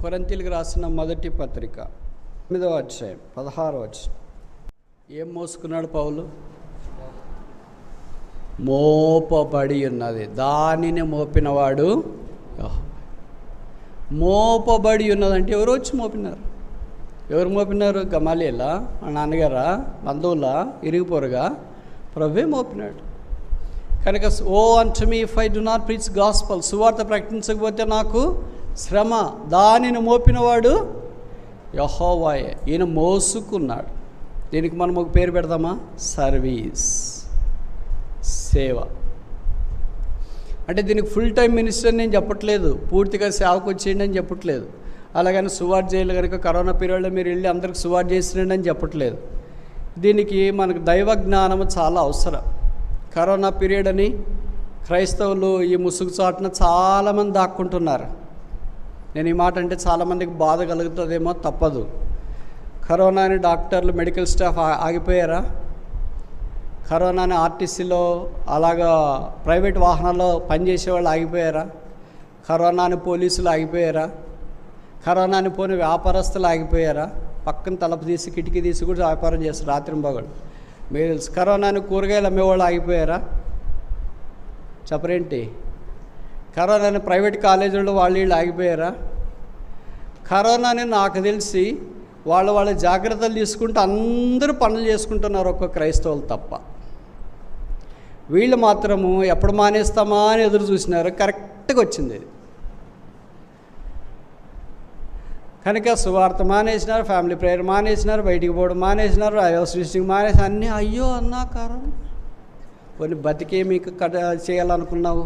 కొరింథీయులకు రాసిన మొదటి పత్రిక 8వ అధ్యాయం 16వ వచనం. ఏం మోసుకున్నాడు పౌలు? మోపబడి ఉన్నది, దానిని మోపినవాడు యెహోవా. మోపబడి ఉన్నదంటే ఎవరు వచ్చి మోపినారు? ఎవరు మోపినారు? గమాలియేలా, మా నాన్నగారా, బంధువులా, ఇరిగిపోరుగా? ప్రభువే మోపినాడు. కనుక ఓ అంటు me if I do not preach gospel, సువార్త ప్రకటించకపోతే నాకు శ్రమ. దానిని మోపినవాడు యెహోవాయే. ఈయన మోసుకున్నాడు. దీనికి మనం ఒక పేరు పెడదామా? సర్వీస్, సేవ. అంటే దీనికి ఫుల్ టైం మినిస్టర్ నేను చెప్పట్లేదు, పూర్తిగా సేవకు వచ్చేయండి అని చెప్పట్లేదు. అలాగని సువార్త చేయాలి కనుక కరోనా పీరియడ్లో మీరు వెళ్ళి అందరికి సువార్త చేసినండి అని చెప్పట్లేదు. దీనికి మనకు దైవ జ్ఞానము చాలా అవసరం. కరోనా పీరియడ్ అని క్రైస్తవులు ఈ ముసుగు చాటున చాలామంది దాక్కుంటున్నారు. నేను ఈ మాట అంటే చాలామందికి బాధ కలుగుతుందేమో, తప్పదు. కరోనా అని డాక్టర్లు, మెడికల్ స్టాఫ్ ఆగిపోయారా? కరోనాని ఆర్టీసీలో అలాగా ప్రైవేట్ వాహనాల్లో పనిచేసే వాళ్ళు ఆగిపోయారా? కరోనాని పోలీసులు ఆగిపోయారా? కరోనాని పోని వ్యాపారస్తులు ఆగిపోయారా? పక్కన తలుపు తీసి కిటికీ తీసి కూడా వ్యాపారం చేస్తారు రాత్రింబగళ్ళు. మీరు తెలుసు. కరోనాని కూరగాయలు అమ్మేవాళ్ళు ఆగిపోయారా? చెప్పరేంటి? కరోనాని ప్రైవేట్ కాలేజీలు వాళ్ళు వీళ్ళు ఆగిపోయారా? కరోనాని నాకు తెలిసి వాళ్ళ జాగ్రత్తలు తీసుకుంటూ అందరూ పనులు చేసుకుంటున్నారు, ఒక్క క్రైస్తవులు తప్ప. వీళ్ళు మాత్రము ఎప్పుడు మానేస్తామా అని ఎదురు చూసినారు. కరెక్ట్గా వచ్చింది. కనుక సువార్త మానేసినారు, ఫ్యామిలీ ప్రేయర్ మానేసినారు, బయటికి పోవడం మానేసినారు, విజిటింగ్ మానేసి అన్నీ. అయ్యో అన్నా కారణం కొన్ని బతికే మీకు చేయాలనుకున్నావు.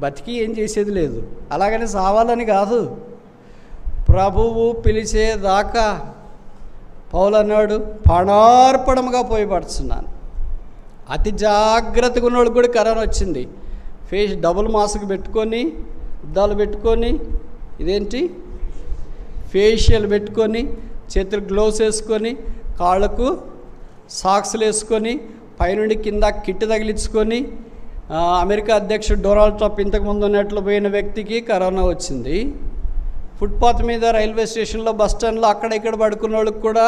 బతికి ఏం చేసేది లేదు. అలాగని సావాలని కాదు, ప్రభువు పిలిచేదాకా పౌలు అన్నాడు, ప్రాణార్పణముగా పోయి పడుతున్నాను. అతి జాగ్రత్తగా ఉన్నోడు కూడా కరోనా వచ్చింది. ఫేస్ డబుల్ మాస్క్ పెట్టుకొని, అద్దాలు పెట్టుకొని, ఇదేంటి ఫేషియల్ పెట్టుకొని, చేతులకు గ్లోవ్స్ వేసుకొని, కాళ్ళకు సాక్స్లు వేసుకొని, పైనుండి కింద కిట్ తగిలించుకొని, అమెరికా అధ్యక్షుడు డొనాల్డ్ ట్రంప్ ఇంతకుముందు ఉన్నట్లు పోయిన వ్యక్తికి కరోనా వచ్చింది. ఫుట్పాత్ మీద, రైల్వే స్టేషన్లో, బస్ స్టాండ్లో అక్కడ ఇక్కడ పడుకున్న వాళ్ళకి కూడా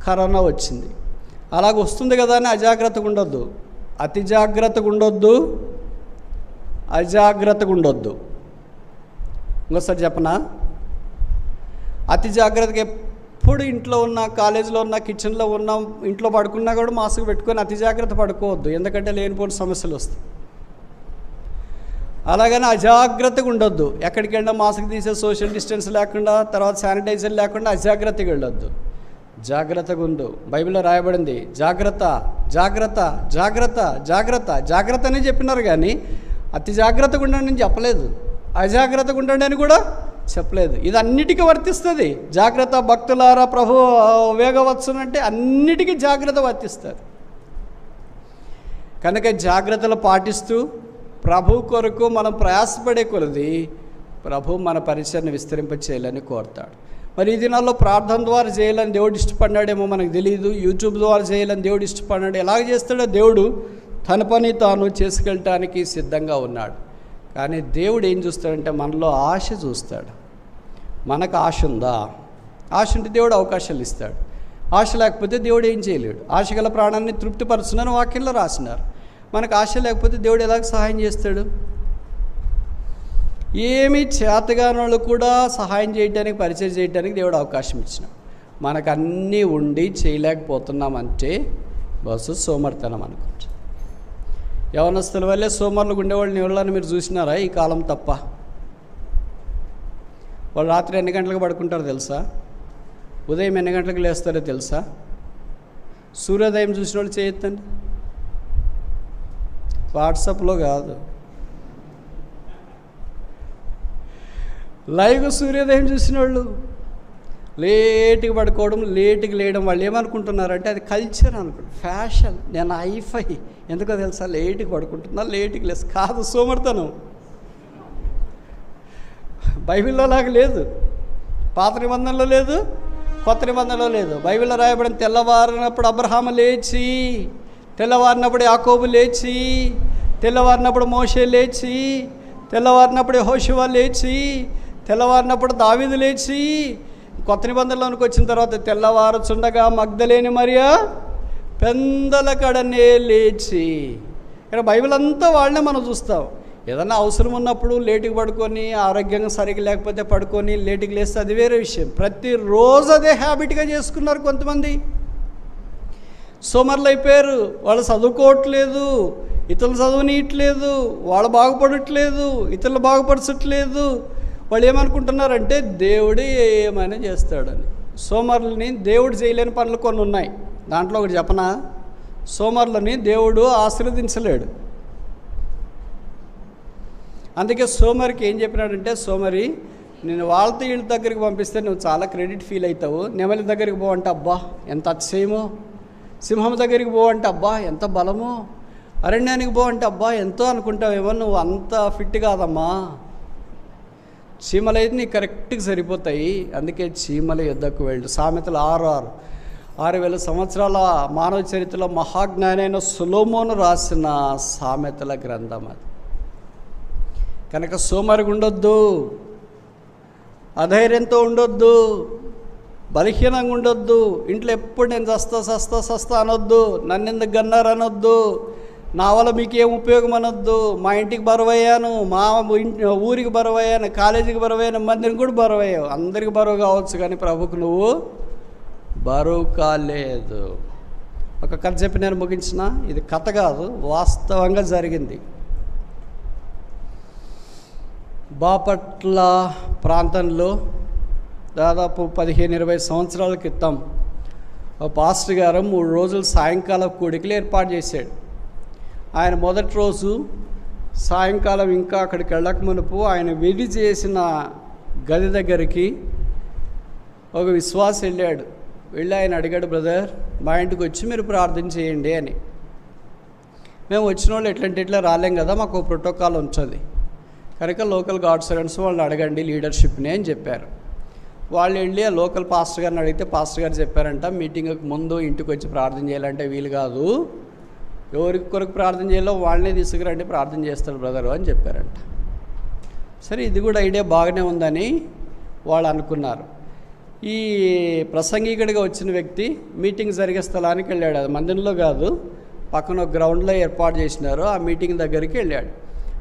కరోనా వచ్చింది. అలాగ వస్తుంది కదా అని అజాగ్రత్తగా ఉండొద్దు, అతి జాగ్రత్తగా ఉండొద్దు, అజాగ్రత్తగా ఉండొద్దు. ఇంకోసారి చెప్పనా? అతి జాగ్రత్తగా ఎప్పుడు ఇంట్లో ఉన్న, కాలేజీలో ఉన్న, కిచెన్లో ఉన్న, ఇంట్లో పడుకున్నా కూడా మాస్క్ పెట్టుకొని అతి జాగ్రత్త పడుకోవద్దు, ఎందుకంటే లేనిపోని సమస్యలు వస్తాయి. అలాగని అజాగ్రత్తగా ఉండొద్దు. ఎక్కడికి వెళ్ళినా మాస్క్ తీసే, సోషల్ డిస్టెన్స్ లేకుండా, తర్వాత శానిటైజర్ లేకుండా అజాగ్రత్తగా వెళ్ళొద్దు. జాగ్రత్తగా ఉండు. బైబిల్లో రాయబడింది జాగ్రత్త, జాగ్రత్త, జాగ్రత్త, జాగ్రత్త, జాగ్రత్త అని చెప్పినారు, కానీ అతి జాగ్రత్తగా ఉండండి అని చెప్పలేదు, అజాగ్రత్తగా ఉండండి అని కూడా చెప్పలేదు. ఇది అన్నిటికీ వర్తిస్తుంది. జాగ్రత్త భక్తులారా ప్రభు వేగవచ్చునంటే అన్నిటికీ జాగ్రత్త వర్తిస్తారు. కనుక జాగ్రత్తలు పాటిస్తూ ప్రభు కొరకు మనం ప్రయాసపడే కొలది ప్రభు మన పరిచయను విస్తరింప చేయాలని కోరుతాడు. మరి ఈ దినాల్లో ప్రార్థన ద్వారా చేయాలని దేవుడు ఇష్టపడినాడేమో మనకు తెలియదు. యూట్యూబ్ ద్వారా చేయాలని దేవుడు ఇష్టపడినాడు. ఎలాగ చేస్తాడో దేవుడు తన పని తాను చేసుకెళ్ళటానికి సిద్ధంగా ఉన్నాడు. కానీ దేవుడు ఏం చూస్తాడంటే మనలో ఆశ చూస్తాడు. మనకు ఆశ ఉందా? ఆశ ఉంటే దేవుడు అవకాశాలు ఇస్తాడు. ఆశ లేకపోతే దేవుడు ఏం చేయలేడు. ఆశ గల ప్రాణాన్ని తృప్తిపరుచునని వాక్యంలో రాసినారు. మనకు ఆశ లేకపోతే దేవుడు ఎలాగ సహాయం చేస్తాడు? ఏమీ చేతగాని వాళ్ళు కూడా సహాయం చేయడానికి, పరిచయం చేయడానికి దేవుడు అవకాశం ఇచ్చినాడు. మనకు అన్నీ ఉండి చేయలేకపోతున్నామంటే బస్సు సోమర్తనం అనుకుంటా. యవనస్తుల వల్లే సోమరులు ఉండేవాళ్ళు నీళ్ళని మీరు చూసినారా? ఈ కాలం తప్ప. వాళ్ళు రాత్రి ఎన్ని గంటలకు పడుకుంటారో తెలుసా? ఉదయం ఎన్ని గంటలకు లేస్తారో తెలుసా? సూర్యోదయం చూసిన వాళ్ళు చేయొద్దండి. వాట్సాప్లో కాదు, లైవ్ సూర్యోదయం చూసిన వాళ్ళు లేటుగా పడుకోవడం, లేటుగా లేయడం. వాళ్ళు ఏమనుకుంటున్నారంటే అది కల్చర్ అనుకుంటారు, ఫ్యాషన్. నేను హైఫై ఎందుకో తెలుసా? లేటుగా పడుకుంటున్నా, లేటుగా లేసు. కాదు, సోమర్తనం. బైబిల్లో లాగా లేదు, పాత నిబంధనలో లేదు, కొత్త నిబంధనలో లేదు. బైబిల్లో రాయబడిన తెల్లవారినప్పుడు అబ్రహాము లేచి, తెల్లవారినప్పుడు యాకోబు లేచి, తెల్లవారినప్పుడు మోషే లేచి, తెల్లవారినప్పుడు యెహోషువ లేచి, తెల్లవారినప్పుడు దావీదు లేచి, కొత్త నిబంధనలోనికి వచ్చిన తర్వాత తెల్లవారుచుండగా మగ్దలేని మరియా పెందల కడనే లేచి. ఇక్కడ బైబిల్ అంతా వాళ్ళనే మనం చూస్తాం. ఏదన్నా అవసరం ఉన్నప్పుడు లేటుకి పడుకొని, ఆరోగ్యంగా సరిగ్గా లేకపోతే పడుకొని లేటుకి లేస్తే అది వేరే విషయం. ప్రతిరోజు అదే హ్యాబిట్గా చేసుకున్నారు కొంతమంది. సోమరులు అయిపోయారు. వాళ్ళు చదువుకోవట్లేదు, ఇతరులు చదువునియట్లేదు, వాళ్ళు బాగుపడట్లేదు, ఇతరులు బాగుపరచట్లేదు. వాళ్ళు ఏమనుకుంటున్నారంటే దేవుడు ఏమైనా చేస్తాడని. సోమరులని దేవుడు చేయలేని పనులు కొన్ని ఉన్నాయి. దాంట్లో ఒకటి చెప్పనా, సోమరులని దేవుడు ఆశీర్వదించలేడు. అందుకే సోమరికి ఏం చెప్పినాడంటే, సోమరి నేను వాళ్ళతో వీళ్ళ దగ్గరికి పంపిస్తే నువ్వు చాలా క్రెడిట్ ఫీల్ అవుతావు. నెమలి దగ్గరికి పోవంటే అబ్బా ఎంత అతిశయమో, సింహం దగ్గరికి పోవంటే అబ్బా ఎంత బలమో, అరణ్యానికి పోవంటే అబ్బా ఎంతో అనుకుంటావేమో, నువ్వు అంత ఫిట్ కాదమ్మా. చీమలైతే నీకు కరెక్ట్గా సరిపోతాయి, అందుకే చీమల యుద్ధకు వెళ్ళు. సామెతలు 6,000 సంవత్సరాల మానవ చరిత్రలో మహాజ్ఞాని అయిన సొలొమోను రాసిన సామెతల గ్రంథం అది. కనుక సోమరిగా ఉండొద్దు, అధైర్యంతో ఉండొద్దు, బలహీనంగా ఉండొద్దు. ఇంట్లో ఎప్పుడు నేను సస్తా అనొద్దు, నన్ను ఎందుకు గన్నారు అనొద్దు, నా వల్ల మీకేం ఉపయోగం అనొద్దు. మా ఇంటికి బరువయ్యాను, మా ఊరికి బరువయ్యాను, కాలేజీకి బరువయ్యాను, మందిరం కూడా బరువయ్యావు. అందరికి బరువు కావచ్చు కానీ ప్రభుకు నువ్వు బరువు కాలేదు. ఒక కథ చెప్పి నేను ముగించిన, ఇది కథ కాదు, వాస్తవంగా జరిగింది. బాపట్ల ప్రాంతంలో దాదాపు 15-20 సంవత్సరాల క్రితం పాస్టర్ గారు 3 రోజులు సాయంకాలం కూడికలు ఏర్పాటు చేశాడు. ఆయన మొదటి రోజు సాయంకాలం ఇంకా అక్కడికి వెళ్ళక మునుపు ఆయన విధి చేసిన గది దగ్గరికి ఒక విశ్వాసి వెళ్ళి ఆయన అడిగాడు, బ్రదర్ మా ఇంటికి వచ్చి మీరు ప్రార్థన చేయండి అని. మేము వచ్చిన వాళ్ళు ఎట్లా రాలేం కదా, మాకు ప్రోటోకాల్ ఉంటుంది కనుక లోకల్ గాడ్ సర్వెంట్స్ వాళ్ళని అడగండి లీడర్షిప్ని అని చెప్పారు. వాళ్ళు వెళ్ళి ఆ లోకల్ పాస్టర్ గారిని అడిగితే పాస్టర్ గారు చెప్పారంట, మీటింగ్కి ముందు ఇంటికి వచ్చి ప్రార్థన చేయాలంటే వీలు కాదు, ఎవరికి కొరకు ప్రార్థన చేయాలో వాళ్ళనే తీసుకురండి, ప్రార్థన చేస్తాడు బ్రదరు అని చెప్పారంట. సరే ఇది కూడా ఐడియా బాగానే ఉందని వాళ్ళు అనుకున్నారు. ఈ ప్రసంగికుడిగా వచ్చిన వ్యక్తి మీటింగ్ జరిగే స్థలానికి వెళ్ళాడు. అది మందిరంలో కాదు, పక్కన ఒక గ్రౌండ్లో ఏర్పాటు చేసినారు. ఆ మీటింగ్ దగ్గరికి వెళ్ళాడు.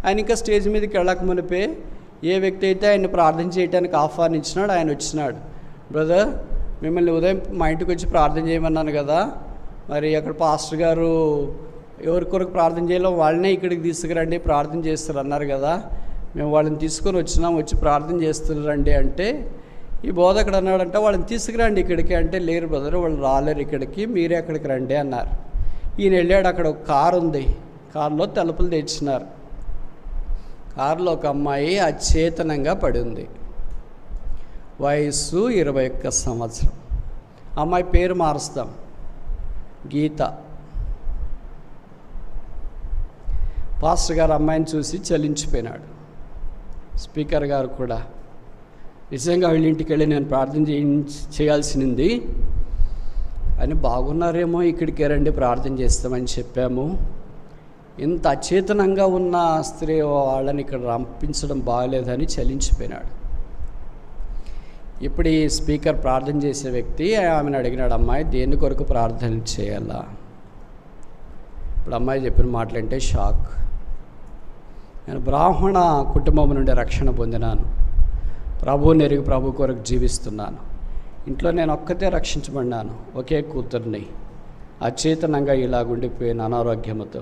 ఆయన ఇంకా స్టేజ్ మీదకి వెళ్ళక మునిపే ఏ వ్యక్తి అయితే ఆయన ప్రార్థన చేయడానికి ఆహ్వానించినాడు ఆయన వచ్చినాడు. బ్రదర్ మిమ్మల్ని ఉదయం మా ఇంటికి వచ్చి ప్రార్థన చేయమన్నాను కదా, మరి అక్కడ పాస్టర్ గారు ఎవరి కొరకు ప్రార్థన చేయాలో వాళ్ళనే ఇక్కడికి తీసుకురండి ప్రార్థన చేస్తారు అన్నారు కదా, మేము వాళ్ళని తీసుకొని వచ్చి ప్రార్థన చేస్తున్నారండి అంటే ఈ బోధకుడు అన్నాడంటే వాళ్ళని తీసుకురండి ఇక్కడికి అంటే, లేరు బ్రదర్ వాళ్ళు రాలేరు ఇక్కడికి, మీరే అక్కడికి రండి అన్నారు. ఈయన వెళ్ళాడు. అక్కడ ఒక కారు ఉంది, కారులో తలుపులు తెచ్చినారు. కారులో ఒక అమ్మాయి అచేతనంగా పడి ఉంది. వయస్సు 21 సంవత్సరం. అమ్మాయి పేరు మారుస్తాం, గీత. పాస్టర్ గారు అమ్మాయిని చూసి చలించిపోయినాడు. స్పీకర్ గారు కూడా నిజంగా వీళ్ళ ఇంటికి వెళ్ళి నేను ప్రార్థన చేయాల్సింది అని, బాగున్నారేమో ఇక్కడికి రండి ప్రార్థన చేస్తామని చెప్పాము, ఇంత అచేతనంగా ఉన్న స్త్రీ వాళ్ళని ఇక్కడ రంపించడం బాగలేదని చలించిపోయినాడు. ఇప్పుడు ఈ స్పీకర్ ప్రార్థన చేసే వ్యక్తి ఆమెను అడిగినాడు, అమ్మాయి దేని కొరకు ప్రార్థన చేయాలా? ఇప్పుడు అమ్మాయి చెప్పిన మాటలంటే షాక్. నేను బ్రాహ్మణ కుటుంబం నుండి రక్షణ పొందినాను, ప్రభువుని ఎరిగి ప్రభు కొరకు జీవిస్తున్నాను, ఇంట్లో నేను ఒక్కతే రక్షించబడినాను, ఒకే కూతుర్ని, అచేతనంగా ఇలాగుండిపోయిన అనారోగ్యంతో.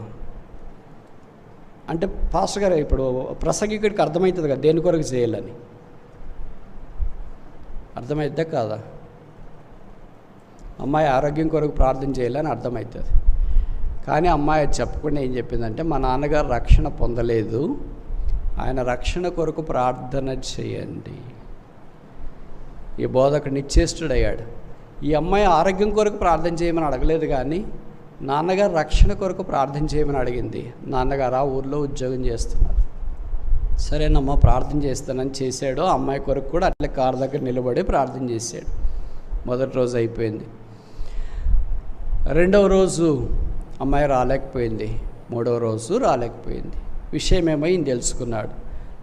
అంటే పాస్టర్ గారు ఇప్పుడు ప్రసంగికుడికి అర్థమవుతుంది కదా దేని కొరకు చేయాలని, అర్థమైద్దా కాదా? అమ్మాయి ఆరోగ్యం కొరకు ప్రార్థన చేయాలని అర్థమవుతుంది. కానీ అమ్మాయి చెప్పకుండా ఏం చెప్పిందంటే, మా నాన్నగారు రక్షణ పొందలేదు, ఆయన రక్షణ కొరకు ప్రార్థన చేయండి. ఈ బోధకుడు నిశ్చేష్టుడయ్యాడు. ఈ అమ్మాయి ఆరోగ్యం కొరకు ప్రార్థన చేయమని అడగలేదు, కానీ నాన్నగారు రక్షణ కొరకు ప్రార్థన చేయమని అడిగింది. నాన్నగారు ఆ ఊర్లో ఉద్యోగం చేస్తున్నారు. సరేనమ్మా ప్రార్థన చేస్తానని చేశాడు. అమ్మాయి కొరకు కూడా అట్లా కారు దగ్గర నిలబడి ప్రార్థన చేశాడు. మొదటి రోజు అయిపోయింది. రెండవ రోజు అమ్మాయి రాలేకపోయింది, మూడవ రోజు రాలేకపోయింది. విషయం ఏమైంది తెలుసుకున్నాడు.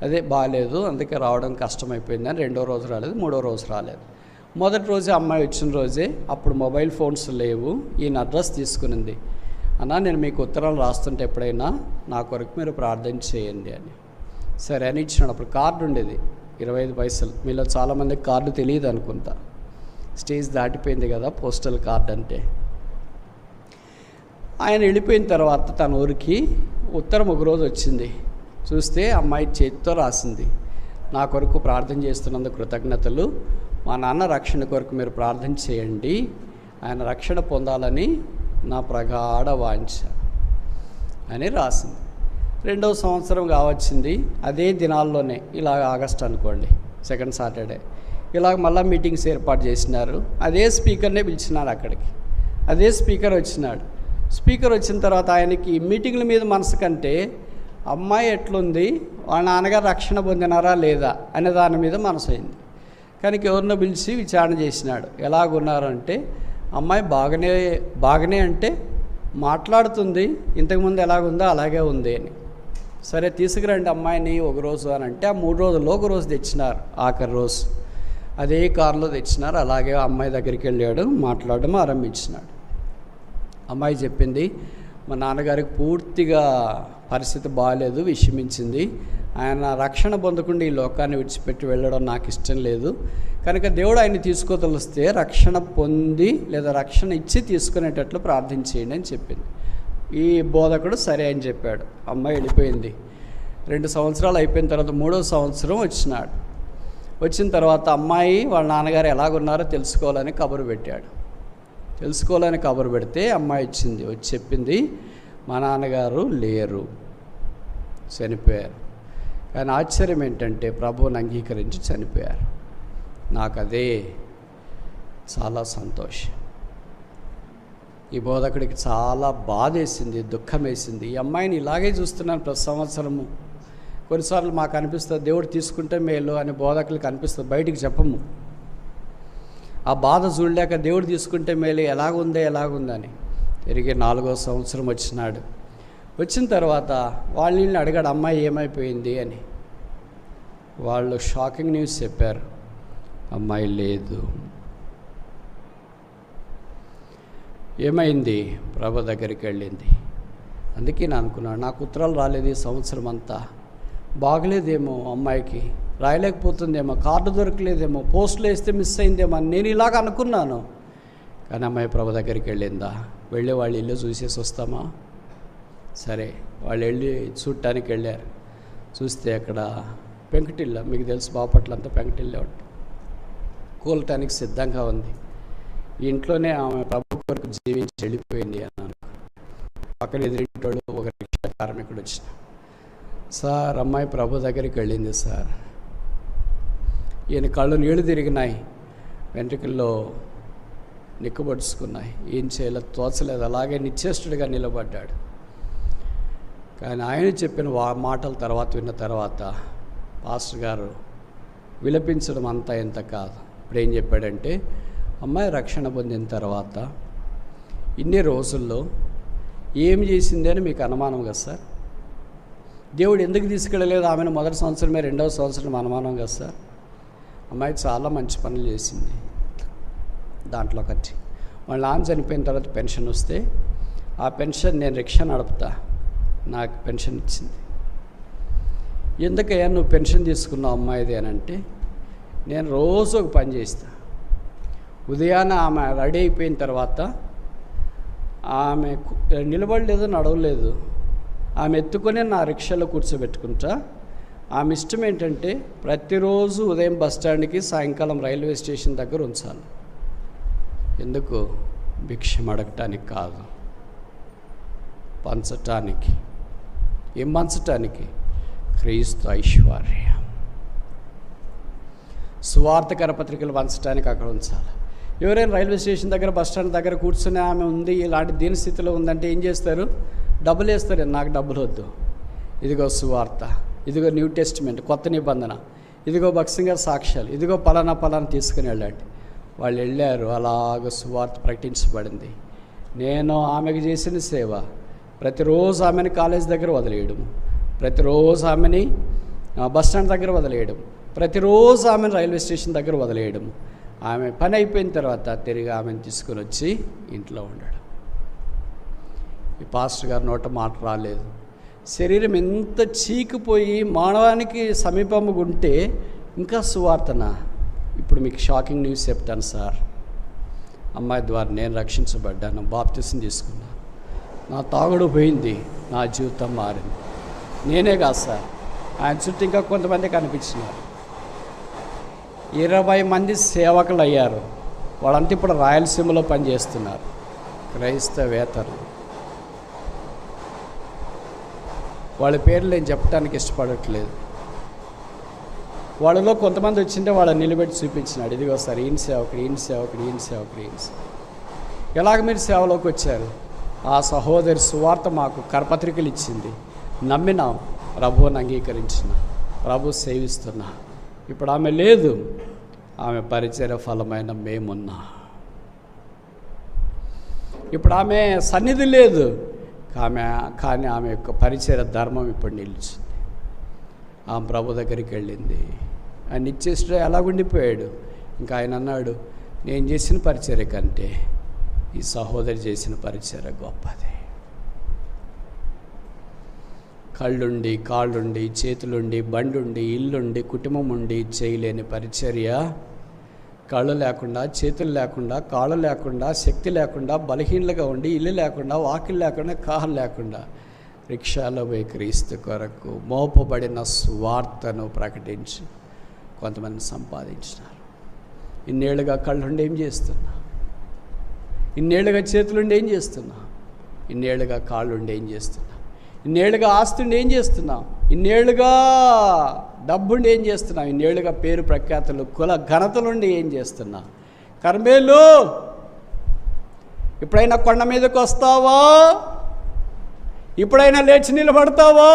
అదే బాగాలేదు, అందుకే రావడం కష్టమైపోయింది అని 2వ రోజు రాలేదు, 3వ రోజు రాలేదు. మొదటి రోజే అమ్మాయి వచ్చిన రోజే, అప్పుడు మొబైల్ ఫోన్స్ లేవు, ఈయన అడ్రస్ తీసుకునింది. అన్నా నేను మీకు ఉత్తరాలు రాస్తుంటే ఎప్పుడైనా నా కొరకు మీరు ప్రార్థన చేయండి అని. సరే అని ఇచ్చినాడు. అప్పుడు కార్డు ఉండేది 25 పైసలు. మీలో చాలామందికి కార్డు తెలియదు అనుకుంటా, స్టేజ్ దాటిపోయింది కదా పోస్టల్ కార్డ్ అంటే. ఆయన వెళ్ళిపోయిన తర్వాత తన ఊరికి ఉత్తరం ఒకరోజు వచ్చింది. చూస్తే అమ్మాయి చేతితో రాసింది, నా కొరకు ప్రార్థన చేస్తున్నందుకు కృతజ్ఞతలు, మా నాన్న రక్షణ కొరకు మీరు ప్రార్థన చేయండి, ఆయన రక్షణ పొందాలని నా ప్రగాఢ వాంఛ అని రాసింది. 2వ సంవత్సరం కావచ్చింది. అదే దినాల్లోనే, ఇలాగ ఆగస్ట్ అనుకోండి, 2nd సాటర్డే, ఇలాగ మళ్ళీ మీటింగ్స్ ఏర్పాటు చేసినారు. అదే స్పీకర్నే పిలిచినారు అక్కడికి. అదే స్పీకర్ వచ్చినాడు. స్పీకర్ వచ్చిన తర్వాత ఆయనకి మీటింగ్ల మీద మనసు కంటే అమ్మాయి ఎట్లుంది, వాళ్ళ నాన్నగారు రక్షణ పొందినారా లేదా అనే దాని మీద మనసు అయింది. కనుక ఎవరినో పిలిచి విచారణ చేసినాడు. ఎలాగున్నారంటే అమ్మాయి బాగానే అంటే మాట్లాడుతుంది, ఇంతకుముందు ఎలాగుందో అలాగే ఉంది అని. సరే తీసుకురండి అమ్మాయిని ఒకరోజు అని అంటే, ఆ 3 రోజుల్లో ఒక రోజు తెచ్చినారు. ఆఖరి రోజు అదే కారులో తెచ్చినారు. అలాగే అమ్మాయి దగ్గరికి వెళ్ళాడు, మాట్లాడడం ఆరంభించినాడు. అమ్మాయి చెప్పింది, మా నాన్నగారికి పూర్తిగా పరిస్థితి బాగాలేదు, విషమించింది, ఆయన రక్షణ పొందకుండా ఈ లోకాన్ని విడిచిపెట్టి వెళ్ళడం నాకు ఇష్టం లేదు, కనుక దేవుడు ఆయన్ని తీసుకోదలిస్తే రక్షణ పొంది లేదా రక్షణ ఇచ్చి తీసుకునేటట్లు ప్రార్థించేయండి అని చెప్పింది. ఈ బోధకుడు సరే అని చెప్పాడు. అమ్మాయి వెళ్ళిపోయింది. 2 సంవత్సరాలు అయిపోయిన తర్వాత 3వ సంవత్సరం వచ్చినాడు. వచ్చిన తర్వాత అమ్మాయి వాళ్ళ నాన్నగారు ఎలాగున్నారో తెలుసుకోవాలని కబురు పెట్టాడు. తెలుసుకోవాలని కబురు పెడితే అమ్మాయి వచ్చింది. వచ్చి చెప్పింది, మా నాన్నగారు లేరు, చనిపోయారు. కానీ ఆశ్చర్యం ఏంటంటే ప్రభువుని అంగీకరించి చనిపోయారు. నాకు అదే చాలా సంతోషం. ఈ బోధకుడికి చాలా బాధ వేసింది, దుఃఖం వేసింది. ఈ అమ్మాయిని ఇలాగే చూస్తున్నాను ప్రతి సంవత్సరము. కొన్నిసార్లు మాకు అనిపిస్తుంది దేవుడు తీసుకుంటే మేలు అని బోధకులకు అనిపిస్తుంది, బయటికి చెప్పము. ఆ బాధ చూడలేక దేవుడు తీసుకుంటే మేలు ఎలాగుందని. తిరిగి 4వ సంవత్సరం వచ్చినాడు. వచ్చిన తర్వాత వాళ్ళని అడిగాడు, అమ్మాయి ఏమైపోయింది అని. వాళ్ళు షాకింగ్ న్యూస్ చెప్పారు, అమ్మాయి లేదు. ఏమైంది? ప్రభు దగ్గరికి వెళ్ళింది. అందుకే నేను అనుకున్నాను, నాకు ఉత్తరాలు రాలేదు ఈ సంవత్సరం అంతా, బాగలేదేమో అమ్మాయికి, రాయలేకపోతుందేమో, కార్డు దొరకలేదేమో, పోస్టులు వేస్తే మిస్ అయిందేమో అని నేను ఇలాగ అనుకున్నాను. కానీ అమ్మాయి ప్రభు దగ్గరికి వెళ్ళిందా? వెళ్ళి వాళ్ళ ఇల్లు చూసేసి వస్తామా? సరే వాళ్ళు వెళ్ళి చూడటానికి వెళ్ళారు. చూస్తే అక్కడ పెంకుటిల్లు, మీకు తెలుసు బాపట్ల అంతా పెంకుటిల్లే ఉంటుంది, కూలటానికి సిద్ధంగా ఉంది. ఈ ఇంట్లోనే ఆమె ప్రభు కొరకు జీవించి వెళ్ళిపోయింది అన్నాను. పక్కన ఎదురింటోడు ఒక రిక్షా కార్మికుడు వచ్చిన, సార్ అమ్మాయి ప్రభు దగ్గరికి వెళ్ళింది సార్. ఈయన కళ్ళు నీళ్లు తిరిగినాయి, వెంట్రుకల్లో నిక్కుబడుచుకున్నాయి, ఏం చేయాలో తోచలేదు, అలాగే నిశ్చేష్టుడిగా నిలబడ్డాడు. కానీ ఆయన చెప్పిన మాటల తర్వాత విన్న తర్వాత పాస్టర్ గారు విలపించడం అంతా ఎంత కాదు. ఇప్పుడు ఏం చెప్పాడంటే, అమ్మాయి రక్షణ పొందిన తర్వాత ఇన్ని రోజుల్లో ఏం చేసింది అని మీకు అనుమానం కదా సార్? దేవుడు ఎందుకు తీసుకెళ్ళలేదు ఆమెను మొదటి సంవత్సరమే 2వ సంవత్సరం అనుమానం కదా సార్? అమ్మాయి చాలా మంచి పనులు చేసింది. దాంట్లో ఒకటి, వాళ్ళ నాన్న చనిపోయిన తర్వాత పెన్షన్ వస్తే ఆ పెన్షన్ నేను రిక్షా నడుపుతా, నాకు పెన్షన్ ఇచ్చింది. ఎందుకయ్యా నువ్వు పెన్షన్ తీసుకున్నావు అమ్మాయిది అని అంటే, నేను రోజు ఒక పని చేస్తా. ఉదయాన ఆమె రెడీ అయిపోయిన తర్వాత ఆమె నిలబడలేదు, నడవలేదు, ఆమె ఎత్తుకొని నా రిక్షాలో కూర్చోబెట్టుకుంటా. ఆమె ఇష్టం ఏంటంటే ప్రతిరోజు ఉదయం బస్ స్టాండ్కి, సాయంకాలం రైల్వే స్టేషన్ దగ్గర ఉంచాలి. ఎందుకు? భిక్షం అడగటానికి కాదు, పంచటానికి. ఏం పంచటానికి? క్రీస్తు ఐశ్వర్యం, సువార్తకర పత్రికలు పంచడానికి అక్కడ ఉంచాలి. ఎవరైనా రైల్వే స్టేషన్ దగ్గర, బస్ స్టాండ్ దగ్గర కూర్చుని ఆమె ఉంది, ఇలాంటి దీని స్థితిలో ఉందంటే ఏం చేస్తారు? డబ్బులు వేస్తారు. నాకు డబ్బులు వద్దు, ఇదిగో సువార్త, ఇదిగో న్యూ టెస్టిమెంట్ కొత్త నిబంధన, ఇదిగో భక్సింగ్ గారి సాక్ష్యాలు, ఇదిగో పలానా తీసుకుని వెళ్ళండి. వాళ్ళు వెళ్ళారు, అలాగ సువార్త ప్రకటించబడింది. నేను ఆమెకు చేసిన సేవ, ప్రతిరోజు ఆమెను కాలేజ్ దగ్గర వదిలేయడము, ప్రతిరోజు ఆమెని బస్ స్టాండ్ దగ్గర వదిలేయడం, ప్రతిరోజు ఆమెను రైల్వే స్టేషన్ దగ్గర వదిలేయడం, ఆమె పని అయిపోయిన తర్వాత తిరిగి ఆమెను తీసుకొని వచ్చి ఇంట్లో ఉండడం. ఈ పాస్టర్ గారి నోట మాట రాలేదు. శరీరం ఎంత చీకిపోయి మానవానికి సమీపముగా ఉంటే ఇంకా సువార్తన. ఇప్పుడు మీకు షాకింగ్ న్యూస్ చెప్తాను సార్. అమ్మాయి ద్వారా నేను రక్షించబడ్డాను, బాప్తిసం తీసుకున్నాను, నా తాగుడు పోయింది, నా జీవితం మారింది. నేనే కాదు సార్, ఆయన చుట్టూ ఇంకా కొంతమంది కనిపించినారు. 20 మంది సేవకులు అయ్యారు. వాళ్ళంతా ఇప్పుడు రాయలసీమలో పనిచేస్తున్నారు, క్రైస్తవేతరులు. వాళ్ళ పేర్లు నేను చెప్పడానికి ఇష్టపడట్లేదు. వాళ్ళలో కొంతమంది వచ్చింటే వాళ్ళని నిలబెట్టి చూపించినాడు, ఇదిగో సార్ ఈయన సేవకుడు, ఈయన సేవకుడు, ఈయన సేవకుడు, ఈయన సేవకుడు. ఎలాగ మీరు సేవలోకి వచ్చారు? ఆ సహోదరి సువార్త మాకు కరపత్రికలు ఇచ్చింది, నమ్మినాం, ప్రభువుని అంగీకరించిన, ప్రభు సేవిస్తున్నా. ఇప్పుడు ఆమె లేదు, ఆమె పరిచర్య ఫలమైన మేమున్నా. ఇప్పుడు ఆమె సన్నిధి లేదు, కానీ ఆమె యొక్క పరిచర్య ధర్మం ఇప్పుడు నిలిచింది. ఆమె ప్రభు దగ్గరికి వెళ్ళింది. ఆయన ఇచ్చేస్తే అలాగుండిపోయాడు. ఇంకా ఆయన అన్నాడు, నేను చేసిన పరిచర్య కంటే ఈ సహోదరి చేసిన పరిచర్య గొప్పది. కళ్ళుండి, కాళ్ళుండి, చేతులుండి, బండుండి, ఇల్లుండి, కుటుంబం ఉండి చేయలేని పరిచర్య, కళ్ళు లేకుండా, చేతులు లేకుండా, కాళ్ళు లేకుండా, శక్తి లేకుండా, బలహీనలుగా ఉండి, ఇల్లు లేకుండా, వాకిలు లేకుండా, కాళ్ళు లేకుండా రిక్షాలో పోయి క్రీస్తు కొరకు మోపబడిన సువార్తను ప్రకటించి కొంతమంది సంపాదించినారు. ఇన్నేళ్ళుగా కళ్ళుండి ఏం చేస్తున్నా? ఇన్నేళ్ళుగా చేతులుండి ఏం చేస్తున్నా? ఇన్నేళ్ళుగా కాళ్ళుండి ఏం చేస్తున్నా? ఇన్నేళ్ళుగా ఆస్తుండి ఏం చేస్తున్నాం? ఇన్నేళ్ళుగా డబ్బుండి ఏం చేస్తున్నాం? ఇన్నేళ్ళుగా పేరు ప్రఖ్యాతులు, కుల ఘనతలుండి ఏం చేస్తున్నా? కర్మేలు, ఇప్పుడైనా కొండ మీదకి వస్తావా? ఇప్పుడైనా లేచి నిలబడతావా?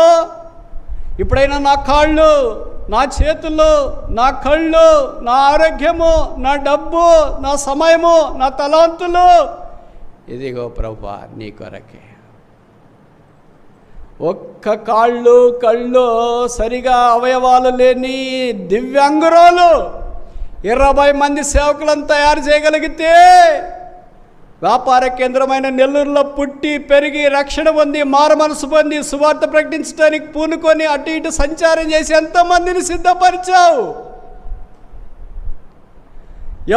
ఇప్పుడైనా నా కాళ్ళు, నా చేతులు, నా కళ్ళు, నా ఆరోగ్యము, నా డబ్బు, నా సమయము, నా తలాంతులు ఇదిగో ప్రభువా నీ కొరకే. ఒక్క కాళ్ళు, కళ్ళు సరిగా అవయవాలు లేని దివ్యాంగురాలు 20 మంది సేవకులను తయారు చేయగలిగితే, వ్యాపార కేంద్రమైన నెల్లూరులో పుట్టి పెరిగి రక్షణ పొంది మారు మనసు పొంది సువార్త ప్రకటించడానికి పూనుకొని అటు ఇటు సంచారం చేసి ఎంతమందిని సిద్ధపరిచావు?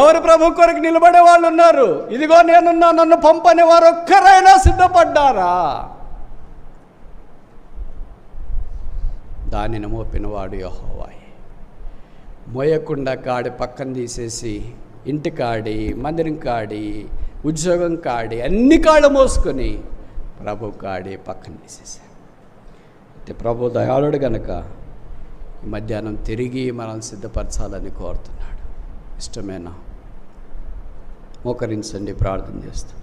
ఎవరు ప్రభు కొరకు నిలబడే వాళ్ళు ఉన్నారు? ఇదిగో నేనున్నా, నన్ను పంపని వారు ఒక్కరైనా సిద్ధపడ్డారా? దానిని మోపినవాడు యెహోవాయే. మోయకుండా కాడి పక్కన తీసేసి ఇంటి కాడి, మందిరం కాడి, ఉద్యోగం కాడి, అన్ని కాళ్ళు మోసుకొని ప్రభు కాడి పక్కన తీసేసాడు. అయితే ప్రభు దయాళుడు గనక ఈ మధ్యాహ్నం తిరిగి మనల్ని సిద్ధపరచాలని కోరుతున్నాడు. ఇష్టమేనా? మోకరించండి, ప్రార్థన చేస్తాం.